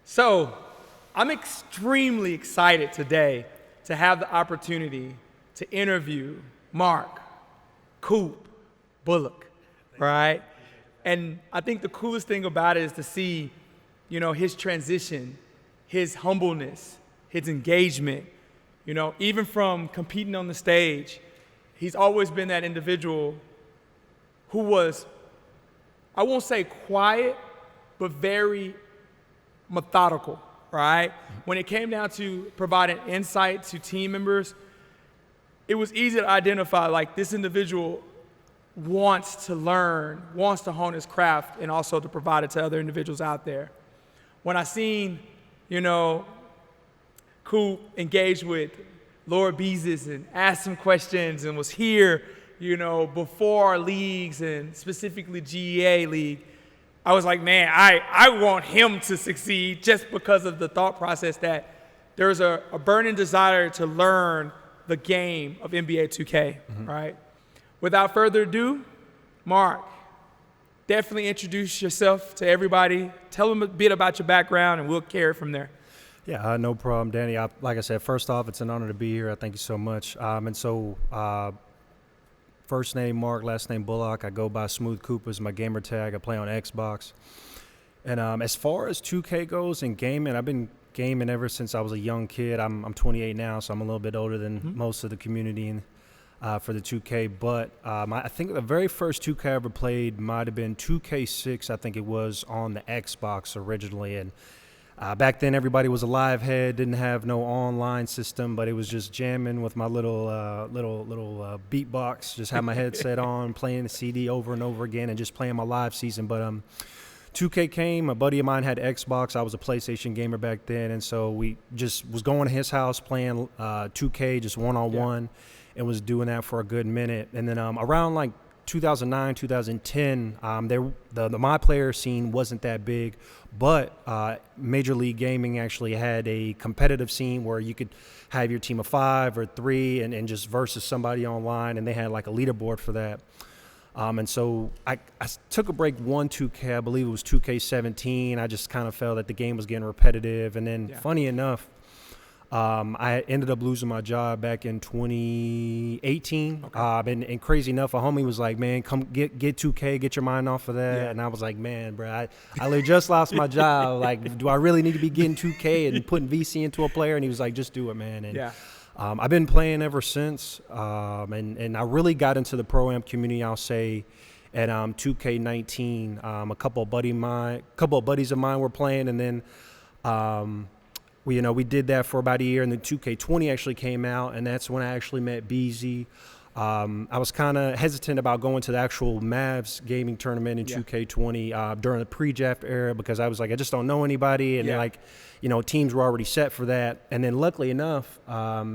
So I'm extremely excited today to have the opportunity to interview Mark Bullock, right? And I think the coolest thing about it is to see, his transition, his humbleness, his engagement, even from competing on the stage. He's always been that individual who was, I won't say quiet, but very methodical, right? When it came down to providing insight to team members, it was easy to identify, like, this individual wants to learn, wants to hone his craft, and also to provide it to other individuals out there. When I seen, Coop engage with Laura Beezus and asked some questions and was here, before our leagues and specifically GEA League, I was like, man, I want him to succeed just because of the thought process that there's a burning desire to learn the game of NBA2K, right? Without further ado, Mark, definitely introduce yourself to everybody. Tell them a bit about your background, and we'll carry it from there. Yeah, no problem, Danny. Like I said, first off, it's an honor to be here. I thank you so much. First name Mark, last name Bullock. I go by SmoothKoopa is my gamer tag. I play on Xbox. And as far as 2K goes in gaming, I've been gaming ever since I was a young kid. I'm 28 now, so I'm a little bit older than most of the community for the 2K. But I think the very first 2K I ever played might have been 2K6. I think it was on the Xbox originally. And back then, everybody was a live head, didn't have no online system, but it was just jamming with my little beatbox, just had my headset on, playing the CD over and over again, and just playing my live season. But 2K came, a buddy of mine had Xbox. I was a PlayStation gamer back then, and so we just was going to his house playing 2K just one-on-one, and was doing that for a good minute. And then around like 2009, 2010, the my player scene wasn't that big, but Major League Gaming actually had a competitive scene where you could have your team of 5 or 3 and just versus somebody online, and they had like a leaderboard for that. And so I took a break 2K, I believe it was 2K17. I just kind of felt that the game was getting repetitive. And then funny enough, I ended up losing my job back in 2018. Okay. And crazy enough, a homie was like, man, come get 2K, get your mind off of that. Yeah. And I was like, man, bro, I literally just lost my job. Like, do I really need to be getting 2K and putting VC into a player? And he was like, just do it, man. And I've been playing ever since. And I really got into the Pro-Am community, I'll say, at 2K19. A couple of buddies of mine were playing, and then we did that for about a year, and then 2K20 actually came out, and that's when I actually met BZ. I was kind of hesitant about going to the actual Mavs gaming tournament in 2K20 during the pre-draft era, because I was like, I just don't know anybody, and teams were already set for that. And then luckily enough,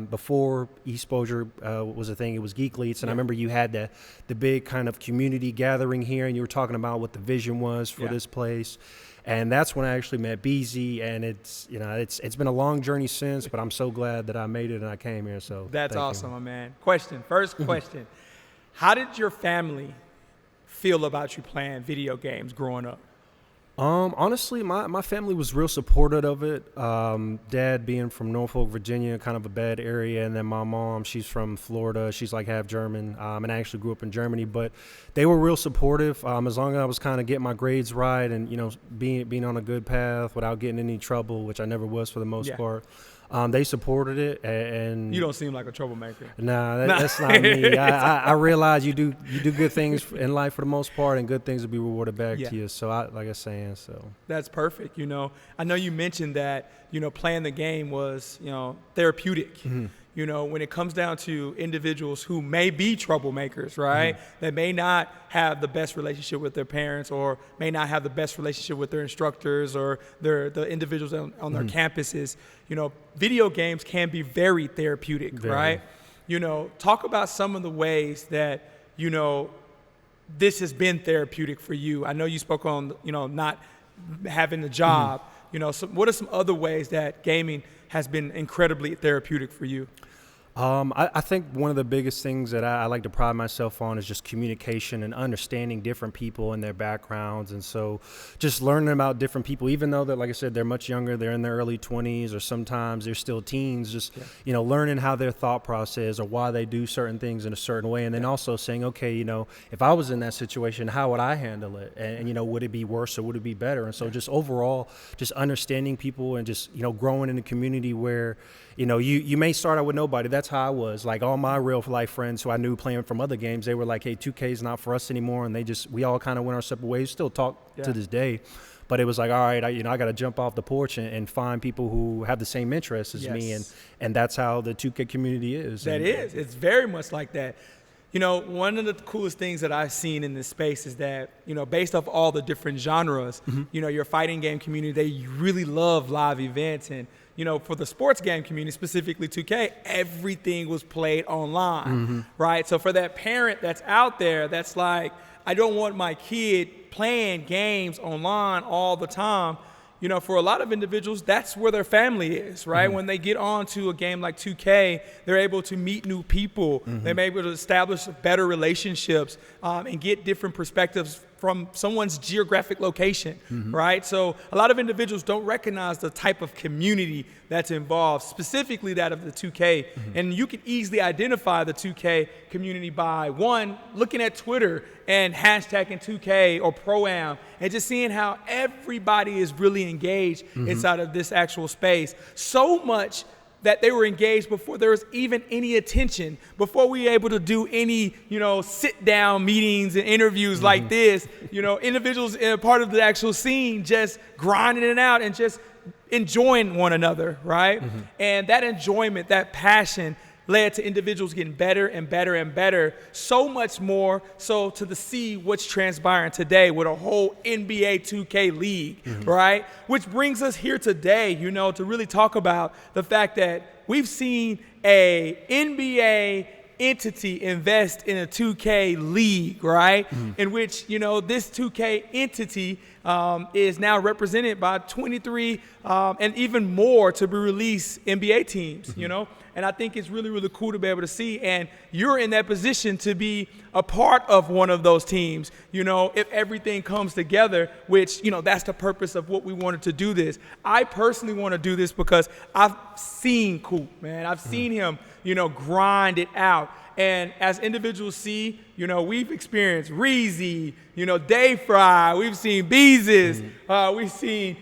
before Esposure was a thing, it was Geek Leads, and I remember you had the big kind of community gathering here, and you were talking about what the vision was for this place. And that's when I actually met BZ, and it's been a long journey since, but I'm so glad that I made it and I came here. So that's awesome, my man. First question. How did your family feel about you playing video games growing up? Honestly, my family was real supportive of it. Dad being from Norfolk, Virginia, kind of a bad area, and then my mom, she's from Florida. She's like half German, and I actually grew up in Germany. But they were real supportive as long as I was kind of getting my grades right and being on a good path without getting any trouble, which I never was for the most part. They supported it, and you don't seem like a troublemaker. Nah, that's not me. I realize you do good things in life for the most part, and good things will be rewarded back to you. So like I was saying, so that's perfect. I know you mentioned that playing the game was therapeutic. When it comes down to individuals who may be troublemakers, right? That may not have the best relationship with their parents, or may not have the best relationship with their instructors or the individuals on their campuses. Video games can be very therapeutic, right? Talk about some of the ways that, this has been therapeutic for you. I know you spoke on, not having a job. So what are some other ways that gaming has been incredibly therapeutic for you? I think one of the biggest things that I like to pride myself on is just communication and understanding different people and their backgrounds. And so just learning about different people, even though that, like I said, they're much younger, they're in their early 20s, or sometimes they're still teens, just, learning how their thought process or why they do certain things in a certain way. And then also saying, okay, if I was in that situation, how would I handle it? And, would it be worse or would it be better? And so just overall, just understanding people and just, growing in a community where, you may start out with nobody. That's how I was. Like all my real life friends who I knew playing from other games, they were like, hey, 2K is not for us anymore. And we all kind of went our separate ways, still talk to this day. But it was like, all right, I got to jump off the porch and find people who have the same interests as me. And that's how the 2K community is. It's very much like that. One of the coolest things that I've seen in this space is that, based off all the different genres, your fighting game community, they really love live events. And, for the sports game community, specifically 2K, everything was played online, right? So for that parent that's out there that's like, I don't want my kid playing games online all the time. For a lot of individuals, that's where their family is, right? When they get onto a game like 2K, they're able to meet new people. They're able to establish better relationships and get different perspectives from someone's geographic location, right? So a lot of individuals don't recognize the type of community that's involved, specifically that of the 2K. And you can easily identify the 2K community by, one, looking at Twitter and hashtagging 2K or Pro-Am and just seeing how everybody is really engaged inside of this actual space. So much that they were engaged before there was even any attention, before we were able to do any, sit-down meetings and interviews like this. Individuals in a part of the actual scene just grinding it out and just enjoying one another, right? And that enjoyment, that passion led to individuals getting better and better and better, so much more so to see what's transpiring today with a whole NBA2K League, right? Which brings us here today, to really talk about the fact that we've seen a NBA entity invest in a 2K League, right? In which, this 2K entity is now represented by 23 and even more to be released NBA teams, And I think it's really, really cool to be able to see. And you're in that position to be a part of one of those teams, if everything comes together, which, that's the purpose of what we wanted to do this. I personally want to do this because I've seen Koopa, man. I've seen him, grind it out. And as individuals see, we've experienced Reezy, Dayfri, we've seen Beezus, we've seen,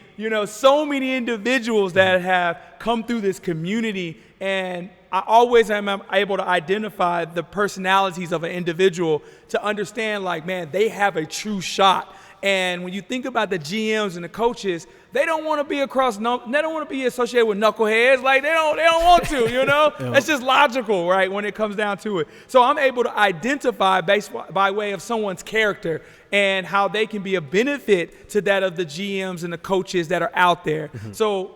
so many individuals that have come through this community. And I always am able to identify the personalities of an individual to understand, like, man, they have a true shot. And when you think about the GMs and the coaches, they don't want to be they don't want to be associated with knuckleheads. Like they don't want to, That's just logical, right? When it comes down to it. So I'm able to identify by way of someone's character and how they can be a benefit to that of the GMs and the coaches that are out there. So,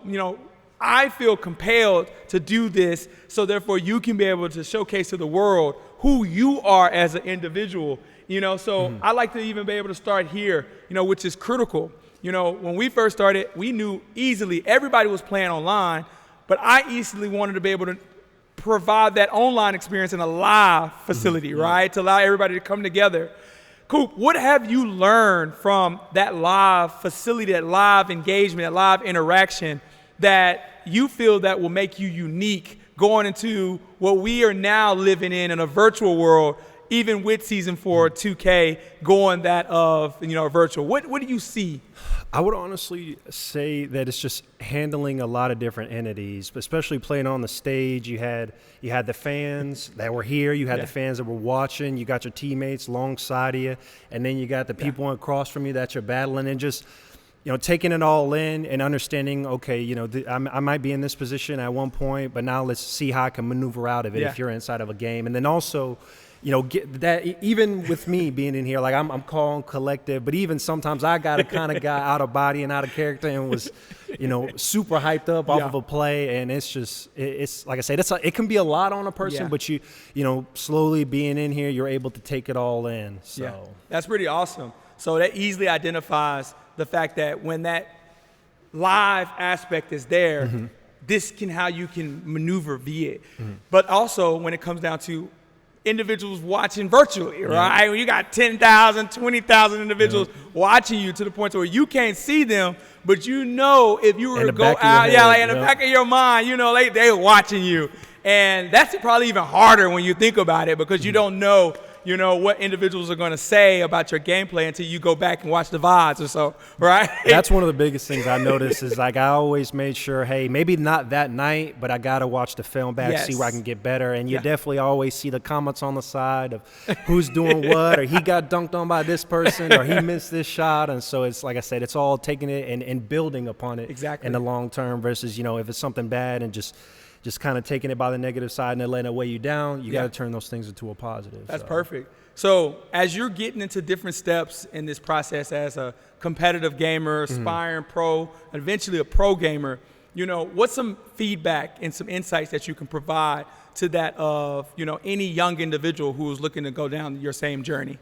I feel compelled to do this, so therefore you can be able to showcase to the world who you are as an individual. So I like to even be able to start here, which is critical. When we first started, we knew easily everybody was playing online, but I easily wanted to be able to provide that online experience in a live facility, right? To allow everybody to come together. Coop, what have you learned from that live facility, that live engagement, that live interaction that you feel that will make you unique going into what we are now living in a virtual world, even with season 4 2K going that of virtual? What do you see? I would honestly say that it's just handling a lot of different entities, especially playing on the stage. You had the fans that were here, you had the fans that were watching, you got your teammates alongside of you, and then you got the people across from you that you're battling, and just taking it all in and understanding, okay, I might be in this position at one point, but now let's see how I can maneuver out of it if you're inside of a game. And then also, get that, even with me being in here, like I'm calling collective, but even sometimes I got a kind of guy out of body and out of character and was, super hyped up off of a play. And it's just, it's like I said, it can be a lot on a person, but you slowly being in here, you're able to take it all in. So that's pretty awesome. So that easily identifies the fact that when that live aspect is there, this can how you can maneuver via it. But also when it comes down to individuals watching virtually, right? When you got 10,000, 20,000 individuals watching you to the point where you can't see them, but you know if you were to go out, in the back of your mind, you know, they're watching you. And that's probably even harder when you think about it because you don't know, you know, what individuals are going to say about your gameplay until you go back and watch the VODs or so, right? That's one of the biggest things I noticed is like I always made sure, hey, maybe not that night, but I got to watch the film back, see where I can get better. And you definitely always see the comments on the side of who's doing what, or he got dunked on by this person, or he missed this shot. And so it's like I said, it's all taking it and building upon it in the long term versus, you know, if it's something bad and just kind of taking it by the negative side and then letting it weigh you down, you got to turn those things into a positive. That's perfect. So as you're getting into different steps in this process as a competitive gamer, aspiring pro, eventually a pro gamer, you know, what's some feedback and some insights that you can provide to that of, you know, any young individual who is looking to go down your same journey?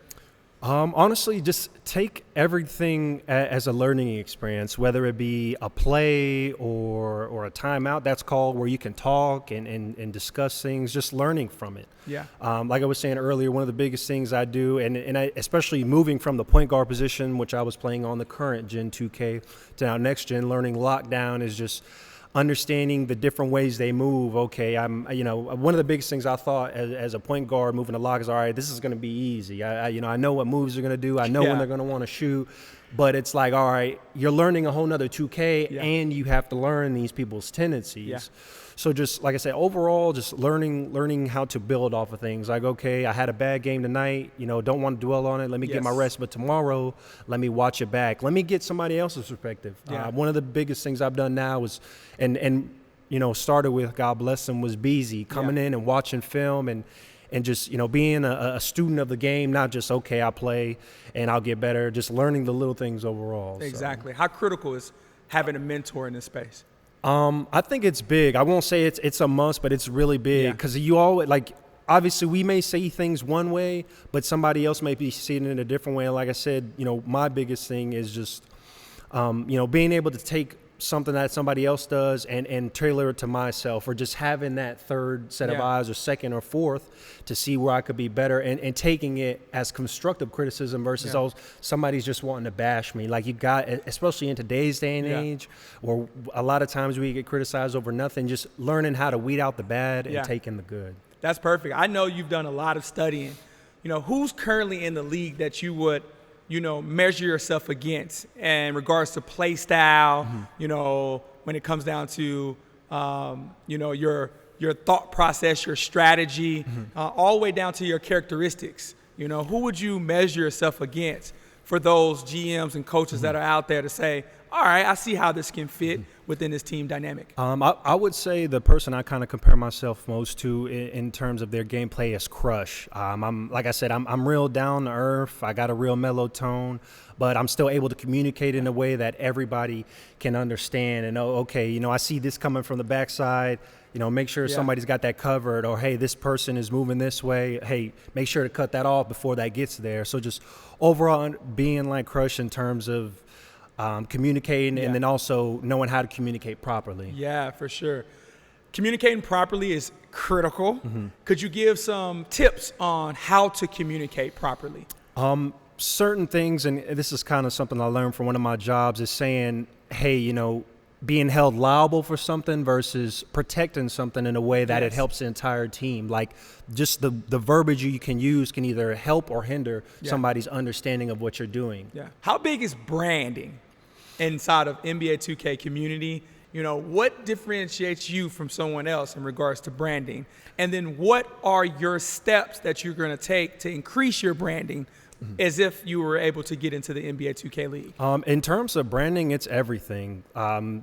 Honestly, just take everything as a learning experience, whether it be a play or a timeout that's called where you can talk and discuss things, just learning from it. Yeah. Like I was saying earlier, one of the biggest things I do, and I, especially moving from the point guard position, which I was playing on the current Gen 2K to now next gen, learning lockdown is just understanding the different ways they move. Okay, you know, one of the biggest things I thought as a point guard moving the lock is, all right, this is going to be easy. I know what moves they're going to do. I know when they're going to want to shoot. But it's like, all right, you're learning a whole nother 2K and you have to learn these people's tendencies. Yeah. So just like I said, overall, just learning how to build off of things. Like, okay, I had a bad game tonight, you know, don't want to dwell on it. Let me get my rest. But tomorrow, let me watch it back. Let me get somebody else's perspective. Yeah. One of the biggest things I've done now is, and you know, started with, God bless him, was Beezy, coming in and watching film and just, you know, being a student of the game, not just, okay, I'll play and I'll get better, just learning the little things overall. Exactly. So. How critical is having a mentor in this space? I think it's big. I won't say it's a must, but it's really big because you always, like, obviously we may say things one way, but somebody else may be seeing it in a different way. And like I said, you know, my biggest thing is just, you know, being able to take something that somebody else does and tailor it to myself, or just having that third set of eyes or second or fourth to see where I could be better and taking it as constructive criticism versus somebody's just wanting to bash me. Like, you got, especially in today's day and age, where a lot of times we get criticized over nothing, just learning how to weed out the bad and taking the good. That's perfect. I know you've done a lot of studying. You know, who's currently in the league that you would, you know, measure yourself against in regards to play style, you know, when it comes down to, you know, your thought process, your strategy, all the way down to your characteristics. You know, who would you measure yourself against for those GMs and coaches that are out there to say, all right, I see how this can fit within this team dynamic? I would say the person I kind of compare myself most to in terms of their gameplay is Crush. Like I said, I'm real down to earth. I got a real mellow tone, but I'm still able to communicate in a way that everybody can understand and know, okay, you know, I see this coming from the backside. You know, make sure somebody's got that covered, or, hey, this person is moving this way. Hey, make sure to cut that off before that gets there. So just overall being like Crush in terms of communicating and then also knowing how to communicate properly. Yeah, for sure. Communicating properly is critical. Could you give some tips on how to communicate properly? Certain things, and this is kind of something I learned from one of my jobs, is saying, hey, you know, being held liable for something versus protecting something in a way that it helps the entire team. Like, just the verbiage you can use can either help or hinder somebody's understanding of what you're doing. Yeah. How big is branding inside of NBA 2K community? You know, what differentiates you from someone else in regards to branding? And then what are your steps that you're going to take to increase your branding as if you were able to get into the NBA 2K League? In terms of branding, it's everything.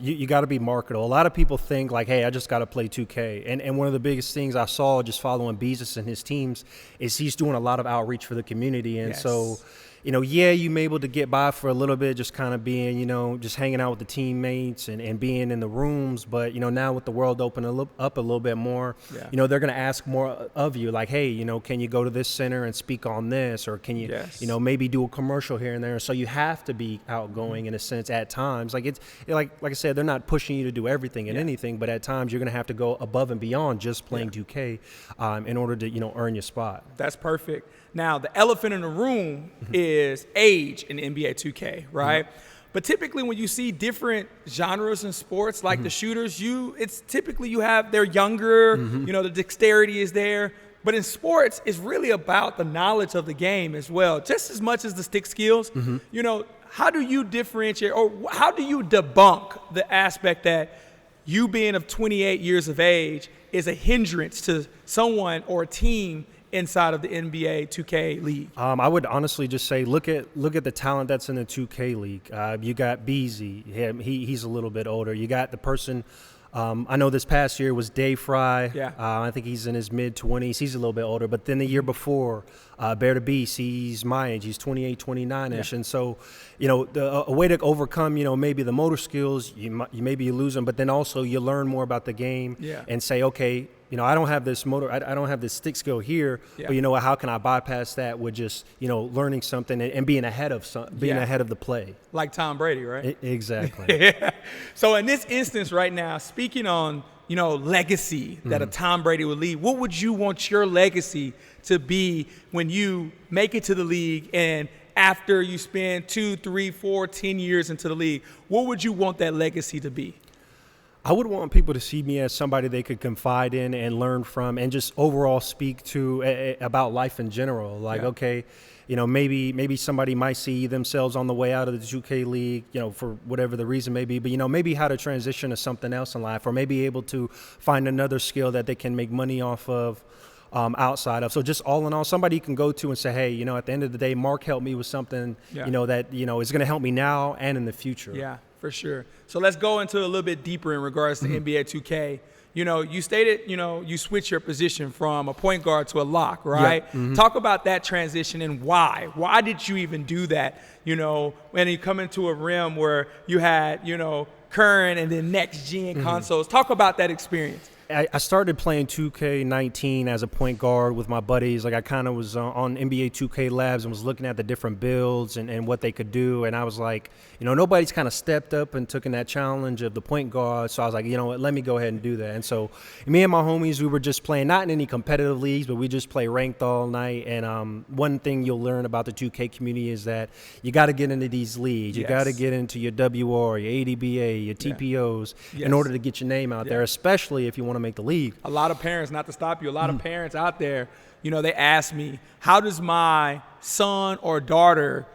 You got to be marketable. A lot of people think like, hey, I just got to play 2K. And one of the biggest things I saw just following Beezus and his teams is he's doing a lot of outreach for the community. And so, you may be able to get by for a little bit, just kind of being, just hanging out with the teammates and being in the rooms. But, now with the world opening up a little bit more, they're going to ask more of you, like, hey, can you go to this center and speak on this? Or can you, maybe do a commercial here and there? So you have to be outgoing in a sense at times. Like like I said, they're not pushing you to do everything and anything, but at times you're going to have to go above and beyond just playing 2K in order to, earn your spot. That's perfect. Now, the elephant in the room is age in NBA 2K, right? But typically when you see different genres in sports, like the shooters, it's typically they're younger, the dexterity is there. But in sports, it's really about the knowledge of the game as well, just as much as the stick skills. How do you differentiate, or how do you debunk the aspect that you being of 28 years of age is a hindrance to someone or a team inside of the NBA 2K League? I would honestly just say look at the talent that's in the 2K League. You got Beezy. He's a little bit older. You got the person, I know this past year was Dayfri. I think he's in his mid-20s. He's a little bit older. But then the year before, Bear the Beast, he's my age. He's 28, 29-ish. And so, a way to overcome, maybe the motor skills, maybe you lose them, but then also you learn more about the game and say, okay, I don't have this motor, I don't have this stick skill here, but how can I bypass that with just, learning something and being ahead of ahead of the play. Like Tom Brady, right? Exactly. So in this instance right now, speaking on, legacy that a Tom Brady would leave, what would you want your legacy to be when you make it to the league and after you spend 2, 3, 4, 10 years into the league? What would you want that legacy to be? I would want people to see me as somebody they could confide in and learn from and just overall speak to about life in general. Like, okay, maybe somebody might see themselves on the way out of the 2K League, for whatever the reason may be, but, maybe how to transition to something else in life, or maybe able to find another skill that they can make money off of outside of. So just all in all, somebody you can go to and say, hey, at the end of the day, Mark helped me with something, that, is going to help me now and in the future. Yeah, for sure. So let's go into a little bit deeper in regards to NBA 2K. You stated, you switched your position from a point guard to a lock, right? Talk about that transition and why. Why did you even do that? When you come into a rim where you had, current and then next gen consoles. Talk about that experience. I started playing 2K19 as a point guard with my buddies. Like, I kind of was on NBA 2K Labs and was looking at the different builds and what they could do. And I was like, nobody's kind of stepped up and taken that challenge of the point guard. So I was like, what, let me go ahead and do that. And so me and my homies, we were just playing, not in any competitive leagues, but we just play ranked all night. And one thing you'll learn about the 2K community is that you got to get into these leagues. You got to get into your WR, your ADBA, your TPOs in order to get your name out there, especially if you want to make the league. A lot of parents, not to stop you, a lot of parents out there, they ask me, how does my son or daughter,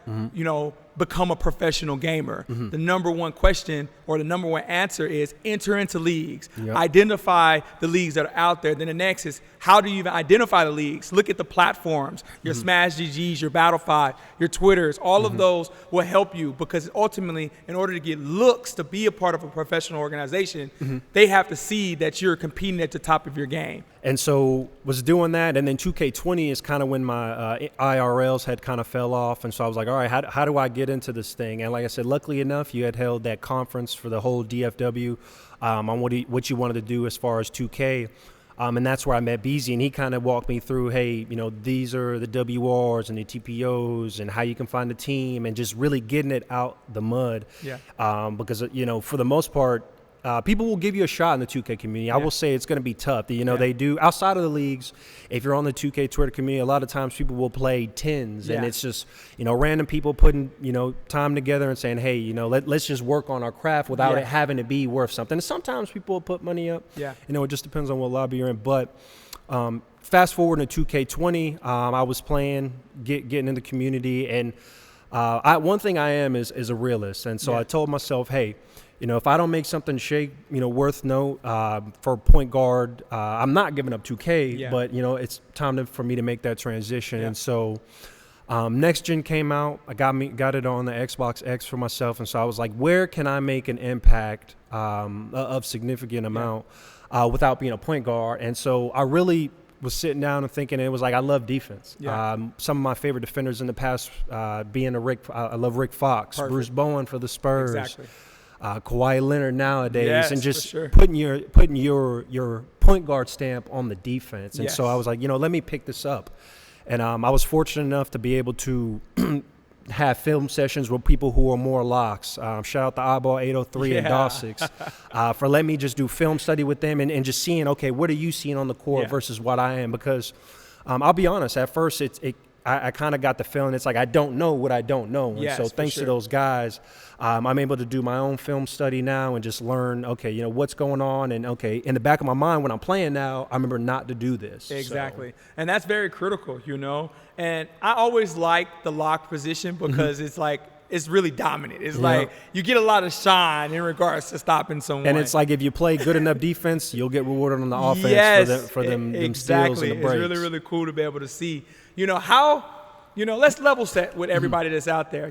become a professional gamer? The number one question or the number one answer is enter into leagues, identify the leagues that are out there. Then the next is, how do you even identify the leagues? Look at the platforms, your Smash GGs, your Battle5, your Twitters, all of those will help you, because ultimately, in order to get looks to be a part of a professional organization, they have to see that you're competing at the top of your game. And so was doing that, and then 2K20 is kind of when my IRLs had kind of fell off, and so I was like, all right, how do I get into this thing? And like I said, luckily enough, you had held that conference for the whole DFW on what you wanted to do as far as 2K, and that's where I met Beezy, and he kind of walked me through, hey, these are the WRs and the TPOs and how you can find a team and just really getting it out the mud. Because, for the most part, people will give you a shot in the 2K community. I will say it's going to be tough. They do outside of the leagues. If you're on the 2K Twitter community, a lot of times people will play tens, and it's just random people putting time together and saying, hey, let's just work on our craft without it having to be worth something. And sometimes people will put money up. It just depends on what lobby you're in. But fast forward to 2K20, I was playing, getting in the community, and one thing I am is a realist, and so I told myself, hey, if I don't make something shake, worth note for point guard, I'm not giving up 2K, but, it's time for me to make that transition. And so Next Gen came out. I got it on the Xbox X for myself. And so I was like, where can I make an impact of significant amount without being a point guard? And so I really was sitting down and thinking, it was like, I love defense. Yeah. Some of my favorite defenders in the past being I love Rick Fox, Perfect. Bruce Bowen for the Spurs. Exactly. Kawhi Leonard nowadays, Yes, and just for sure. putting your point guard stamp on the defense. And so Yes. I was like, let me pick this up. And I was fortunate enough to be able to have film sessions with people who are more locks. Shout out to Eyeball 803 and Dawsix for letting me just do film study with them and just seeing, okay, what are you seeing on the court versus what I am? Because I'll be honest, at first I kind of got the feeling it's like I don't know what I don't know. And so thanks to those guys, I'm able to do my own film study now and just learn, okay, what's going on. And, okay, in the back of my mind when I'm playing now, I remember not to do this. Exactly. And that's very critical, And I always like the lock position because it's like it's really dominant. It's like you get a lot of shine in regards to stopping someone. And it's like if you play good enough defense, you'll get rewarded on the offense for them steals and the breaks. It's really, really cool to be able to see, how, let's level set with everybody that's out there,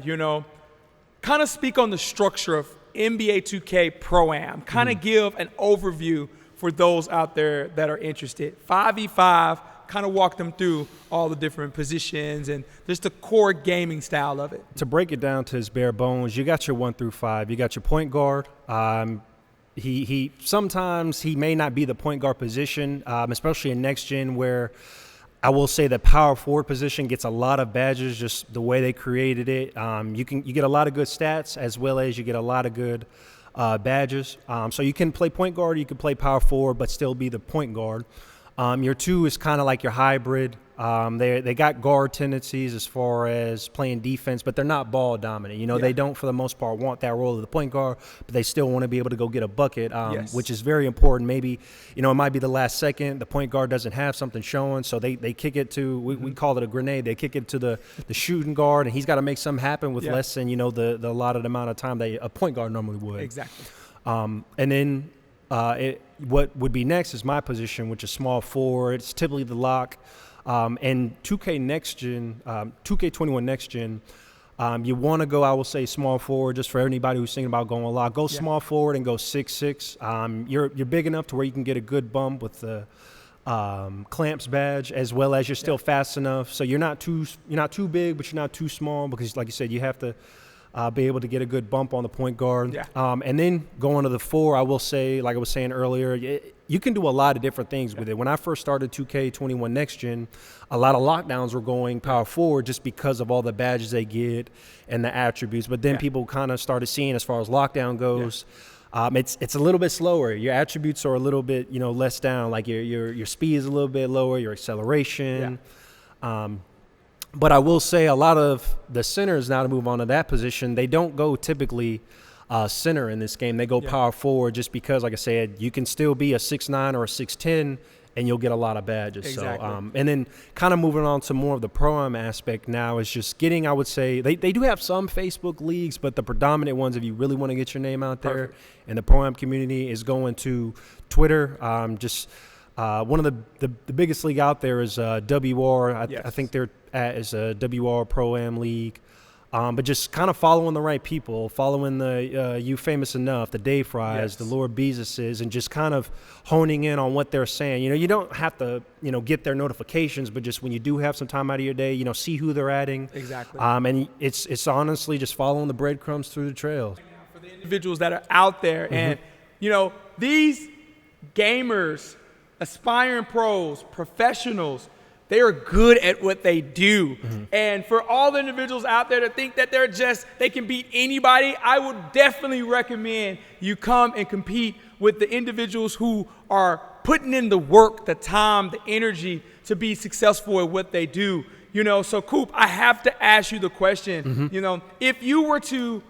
kind of speak on the structure of NBA 2K Pro-Am, kind of give an overview for those out there that are interested. 5v5, kind of walk them through all the different positions and just the core gaming style of it. To break it down to its bare bones, you got your 1 through 5. You got your point guard. He sometimes he may not be the point guard position, especially in next gen, where I will say the power forward position gets a lot of badges, just the way they created it. You get a lot of good stats as well as you get a lot of good badges. So you can play point guard, you can play power forward, but still be the point guard. Your 2 is kind of like your hybrid. They got guard tendencies as far as playing defense, but they're not ball dominant. They don't, for the most part, want that role of the point guard, but they still want to be able to go get a bucket, which is very important. Maybe, it might be the last second. The point guard doesn't have something showing, so they kick it to, we call it a grenade. They kick it to the shooting guard, and he's got to make something happen with less than, the allotted amount of time that a point guard normally would. Exactly. And then what would be next is my position, which is small forward. It's typically the lock. And 2K Next Gen, 2K21 Next Gen, you want to go, I will say, small forward, just for anybody who's thinking about going a lot. Go small forward and go 6'6". You're big enough to where you can get a good bump with the clamps badge, as well as you're still fast enough. So you're not too big, but you're not too small, because, like you said, you have to be able to get a good bump on the point guard. And then going to the 4, I will say, like I was saying earlier, you can do a lot of different things with it. When I first started 2K21 Next Gen, a lot of lockdowns were going power forward just because of all the badges they get and the attributes. But then people kind of started seeing, as far as lockdown goes, it's a little bit slower. Your attributes are a little bit, less down. Like your speed is a little bit lower, your acceleration. But I will say a lot of the centers, now to move on to that position, they don't go typically center in this game. They go power forward just because, like I said, you can still be a 6'9" or a 6'10", and you'll get a lot of badges. Exactly. So, and then kind of moving on to more of the Pro-Am aspect now is just getting, I would say, they do have some Facebook leagues, but the predominant ones, if you really want to get your name out there in the Pro-Am community, is going to Twitter. One of the biggest league out there is WR. I think they're is a WR Pro-Am league. But just kind of following the right people, following the You Famous Enough, the Dayfris, the Lord Beezuses, and just kind of honing in on what they're saying. You don't have to, get their notifications, but just when you do have some time out of your day, see who they're adding. Exactly. And it's honestly just following the breadcrumbs through the trail. For the individuals that are out there, and, these gamers, aspiring pros, professionals, they are good at what they do. And for all the individuals out there that think that they can beat anybody, I would definitely recommend you come and compete with the individuals who are putting in the work, the time, the energy to be successful at what they do. So Coop, I have to ask you the question, if you were to,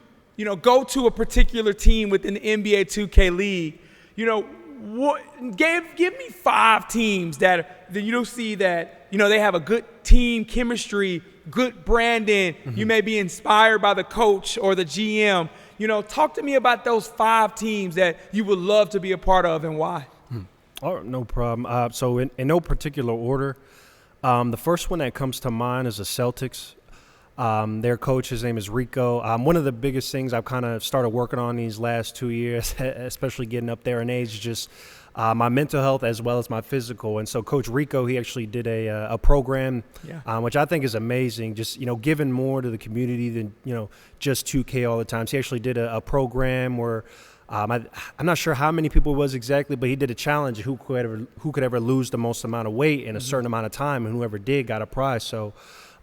go to a particular team within the NBA 2K League, give me 5 teams that you see that they have a good team chemistry, good branding. You may be inspired by the coach or the GM. Talk to me about those 5 teams that you would love to be a part of and why. Oh, no problem. So in no particular order, the first one that comes to mind is the Celtics. Their coach, his name is Rico. One of the biggest things I've kind of started working on these last 2 years, especially getting up there in age, is just my mental health as well as my physical. And so Coach Rico, he actually did a program, which I think is amazing, just, giving more to the community than, just 2K all the time. So he actually did a program where I'm not sure how many people it was exactly, but he did a challenge who could ever lose the most amount of weight in a certain amount of time, and whoever did got a prize. So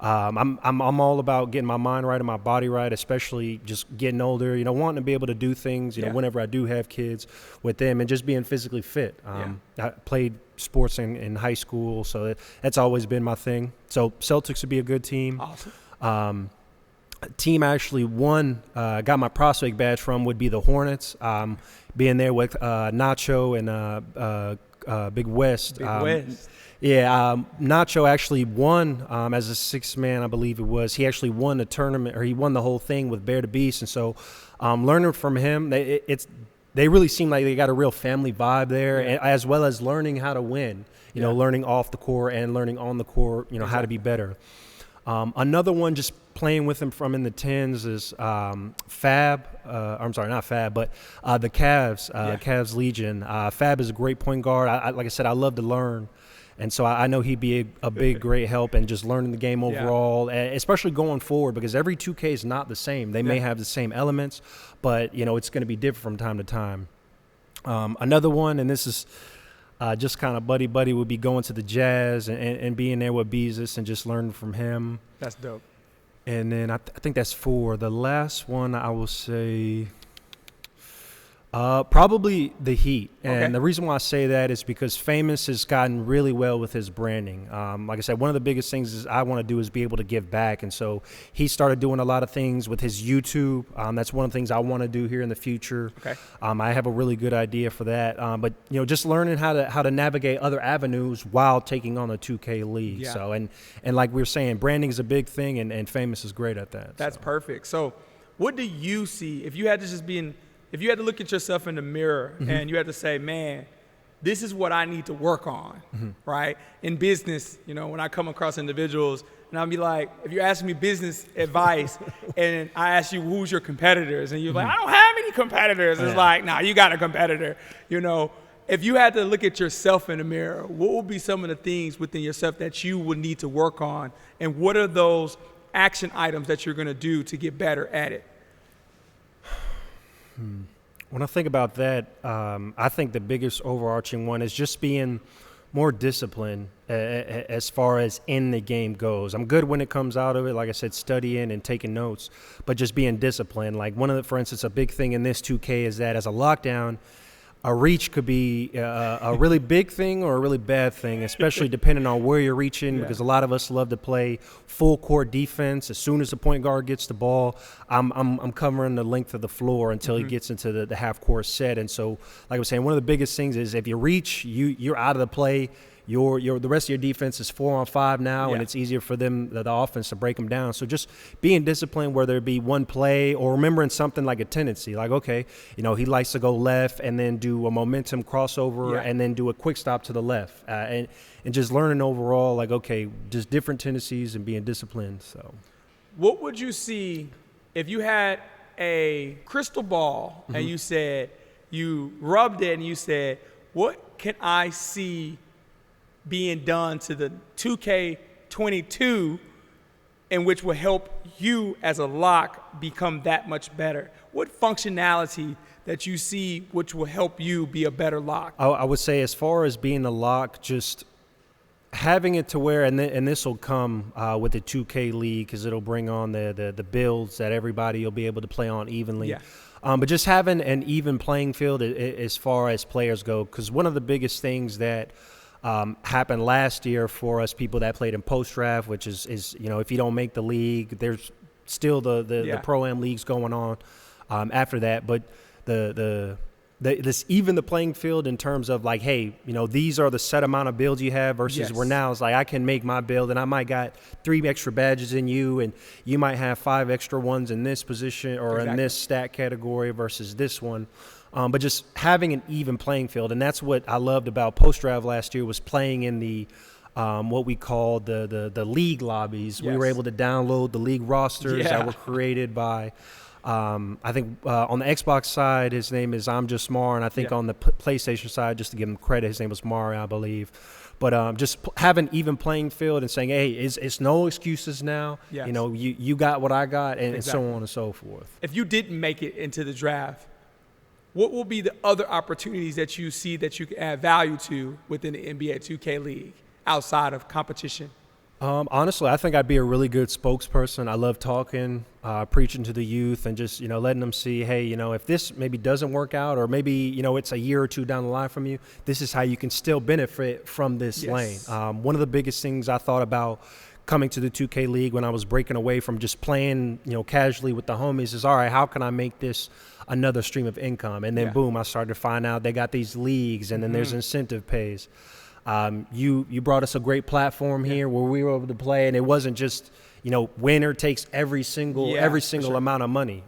I'm all about getting my mind right and my body right, especially just getting older, wanting to be able to do things, whenever I do have kids with them, and just being physically fit. I played sports in high school, so that's always been my thing. So Celtics would be a good team. Awesome. Team I actually won, got my prospect badge from, would be the Hornets. Being there with Nacho and Big West. Nacho actually won as a sixth man, I believe it was. He actually won the tournament, or he won the whole thing with Bear to Beast. And so learning from him, they really seem like they got a real family vibe there, as well as learning how to win, learning off the court and learning on the court, how to be better. Another one, just playing with him from in the 10s, is Fab. I'm sorry, not Fab, but the Cavs, Cavs Legion. Fab is a great point guard. Like I said, I love to learn. And so I know he'd be a big, great help in just learning the game overall, especially going forward, because every 2K is not the same. They may have the same elements, but, it's going to be different from time to time. Another one, and this is just kind of buddy, would be going to the Jazz and being there with Beezus and just learning from him. That's dope. And then I think that's 4. The last one I will say probably the Heat. And the reason why I say that is because Famous has gotten really well with his branding. Like I said, one of the biggest things is I want to do is be able to give back. And so he started doing a lot of things with his YouTube. That's one of the things I want to do here in the future. I have a really good idea for that. But, just learning how to navigate other avenues while taking on the 2K League. So, and like we were saying, branding is a big thing, and Famous is great at that. That's perfect. So what do you see if you had to if you had to look at yourself in the mirror and you had to say, man, this is what I need to work on, right? In business, when I come across individuals, and I'll be like, if you're asking me business advice and I ask you, who's your competitors? And you're like, I don't have any competitors. It's like, nah, you got a competitor. If you had to look at yourself in the mirror, what would be some of the things within yourself that you would need to work on? And what are those action items that you're going to do to get better at it? When I think about that, I think the biggest overarching one is just being more disciplined as far as in the game goes. I'm good when it comes out of it, like I said, studying and taking notes, but just being disciplined. Like for instance, a big thing in this 2K is that as a lockdown, a reach could be a really big thing or a really bad thing, especially depending on where you're reaching, because a lot of us love to play full court defense. As soon as the point guard gets the ball, I'm covering the length of the floor until he gets into the half court set. And so, like I was saying, one of the biggest things is if you reach, you're out of the play. The rest of your defense is 4-on-5 now, and it's easier for them, the offense, to break them down. So just being disciplined, whether it be one play or remembering something like a tendency, like, okay, he likes to go left and then do a momentum crossover and then do a quick stop to the left, and just learning overall, like, okay, just different tendencies and being disciplined. So, what would you see if you had a crystal ball and you rubbed it and you said, what can I see being done to the 2K22 and which will help you as a lock become that much better? What functionality that you see which will help you be a better lock? I would say as far as being a lock, just having it to where, and this will come with the 2K League, because it'll bring on the builds that everybody will be able to play on evenly. But just having an even playing field as far as players go, because one of the biggest things that happened last year for us people that played in post-draft, which is if you don't make the league, there's still the Pro-Am leagues going on after that. But this even the playing field in terms of like, hey, these are the set amount of builds you have versus where now it's like I can make my build and I might got 3 extra badges in you and you might have 5 extra ones in this position or in this stat category versus this one. But just having an even playing field, and that's what I loved about post-draft last year, was playing in the what we called the league lobbies. We were able to download the league rosters that were created by I think on the Xbox side, his name is I'm Just Mar, and I think on the PlayStation side, just to give him credit, his name was Mari, I believe. But just having even playing field and saying, hey, it's no excuses now. Yes. You know, you got what I got, and so on and so forth. If you didn't make it into the draft, what will be the other opportunities that you see that you can add value to within the NBA 2K League outside of competition? Honestly, I think I'd be a really good spokesperson. I love talking, preaching to the youth, and just, you know, letting them see, hey, you know, if this maybe doesn't work out, or maybe, you know, it's a year or two down the line from you, this is how you can still benefit from this lane. One of the biggest things I thought about coming to the 2K League when I was breaking away from just playing, you know, casually with the homies is, all right, how can I make this another stream of income? And then boom, I started to find out they got these leagues, and then there's incentive pays. You brought us a great platform here where we were able to play, and it wasn't just, you know, winner takes every single amount of money.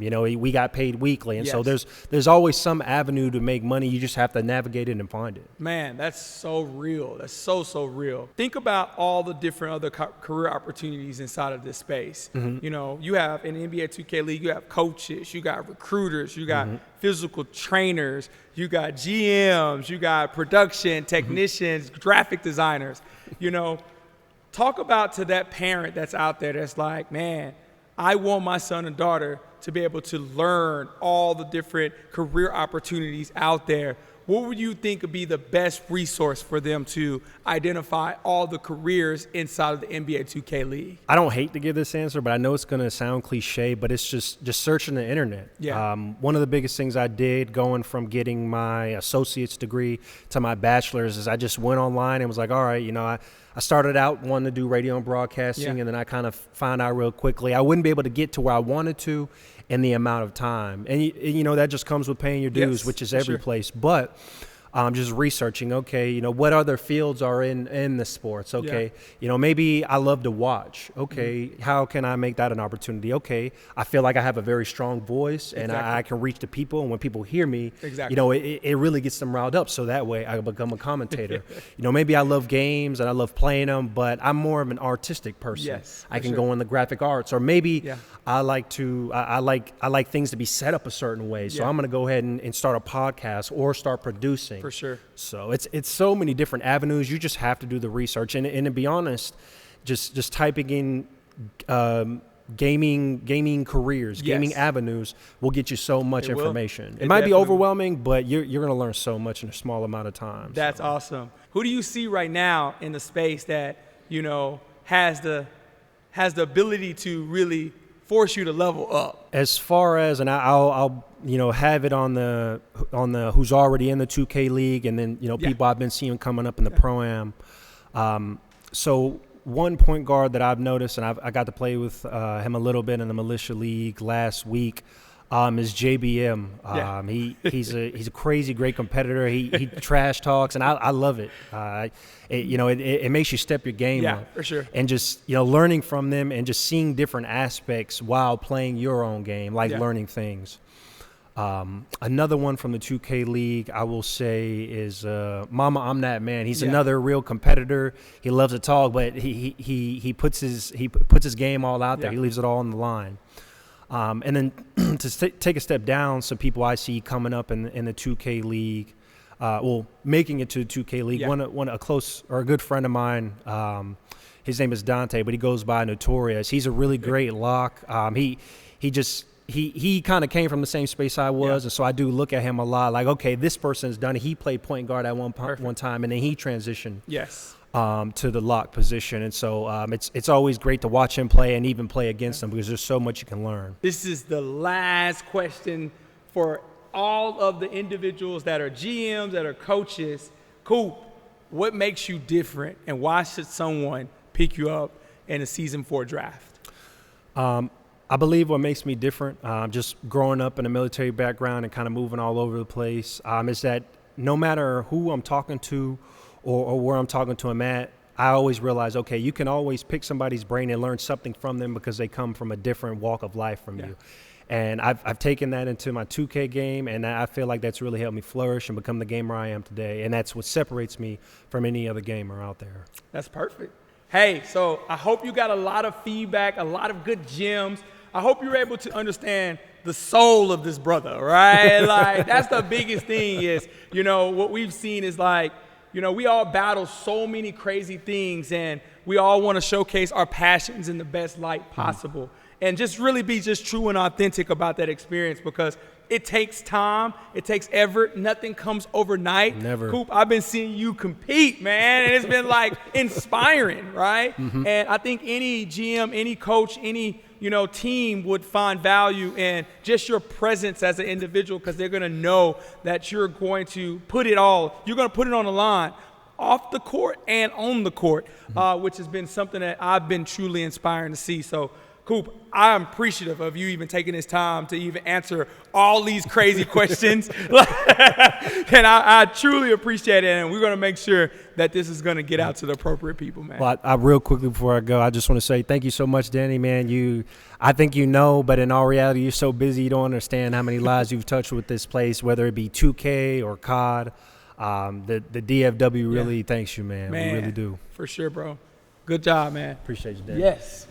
You know, we got paid weekly, and so there's always some avenue to make money. You just have to navigate it and find it. Man, that's so real. That's so real. Think about all the different other career opportunities inside of this space. You know, you have in the NBA 2K League, you have coaches, you got recruiters, you got physical trainers, you got GMs, you got production technicians, graphic designers. You know, talk about to that parent that's out there that's like, man, I want my son and daughter to be able to learn all the different career opportunities out there. What would you think would be the best resource for them to identify all the careers inside of the NBA 2K League? I don't hate to give this answer, but I know it's going to sound cliche, but it's just searching the internet. One of the biggest things I did going from getting my associate's degree to my bachelor's is I just went online and was like, all right, you know, I started out wanting to do radio and broadcasting, and then I kind of found out real quickly I wouldn't be able to get to where I wanted to in the amount of time. And, you know, that just comes with paying your dues, which is every place. But just researching, okay, you know, what other fields are in the sports? Okay, you know, maybe I love to watch. Okay, how can I make that an opportunity? Okay, I feel like I have a very strong voice, and I can reach the people. And when people hear me, you know, it really gets them riled up. So that way I become a commentator. You know, maybe I love games and I love playing them, but I'm more of an artistic person. I can go in the graphic arts, or maybe I like things to be set up a certain way. So I'm going to go ahead and start a podcast or start producing. For sure. So it's so many different avenues. You just have to do the research. And to be honest, just typing in gaming careers, gaming avenues will get you so much information. It might be overwhelming, but you're going to learn so much in a small amount of time. That's awesome. Who do you see right now in the space that, you know, has the ability to really force you to level up? As far as, and I'll you know, have it on the who's already in the 2K League, and then, you know, people I've been seeing coming up in the Pro-Am. So one point guard that I've noticed, and I got to play with him a little bit in the Militia League last week, is JBM. He's a crazy great competitor. He trash talks, and I love it. You know, it makes you step your game up. For sure. And just, you know, learning from them and just seeing different aspects while playing your own game, like learning things. Another one from the 2K League, I will say, is Mama I'm That Man. He's another real competitor. He loves to talk, but he puts his game all out there. He leaves it all on the line. And then to take a step down, some people I see coming up in the 2K League, making it to the 2K League. A close or a good friend of mine. His name is Dante, but he goes by Notorious. He's a really great lock. He kind of came from the same space I was, and so I do look at him a lot like, okay, this person's done it. He played point guard at one time, and then he transitioned to the lock position. And so it's always great to watch him play and even play against him, because there's so much you can learn. This is the last question for all of the individuals that are GMs, that are coaches. Coop, what makes you different, and why should someone pick you up in a Season 4 draft? I believe what makes me different, just growing up in a military background and kind of moving all over the place, is that no matter who I'm talking to or where I'm talking to them at, I always realize, okay, you can always pick somebody's brain and learn something from them because they come from a different walk of life from you. And I've taken that into my 2K game, and I feel like that's really helped me flourish and become the gamer I am today. And that's what separates me from any other gamer out there. That's perfect. Hey, so I hope you got a lot of feedback, a lot of good gems I hope you're able to understand the soul of this brother, right? Like, that's the biggest thing is, what we've seen is like, we all battle so many crazy things, and we all want to showcase our passions in the best light possible. And just really be just true and authentic about that experience, because it takes time. It takes effort. Nothing comes overnight. Never. Coop, I've been seeing you compete, man, and it's been like inspiring, right? And I think any GM, any coach, any team would find value in just your presence as an individual, because they're going to know that you're going to put it all. You're going to put it on the line, off the court and on the court, which has been something that I've been truly inspiring to see. So, Coop, I'm appreciative of you even taking this time to even answer all these crazy questions. And I truly appreciate it. And we're going to make sure that this is going to get out to the appropriate people, man. Well, I real quickly before I go, I just want to say thank you so much, Danny, man. I think but in all reality, you're so busy, you don't understand how many lives you've touched with this place, whether it be 2K or COD. The DFW really thanks you, man. We really do. For sure, bro. Good job, man. Appreciate you, Danny. Yes.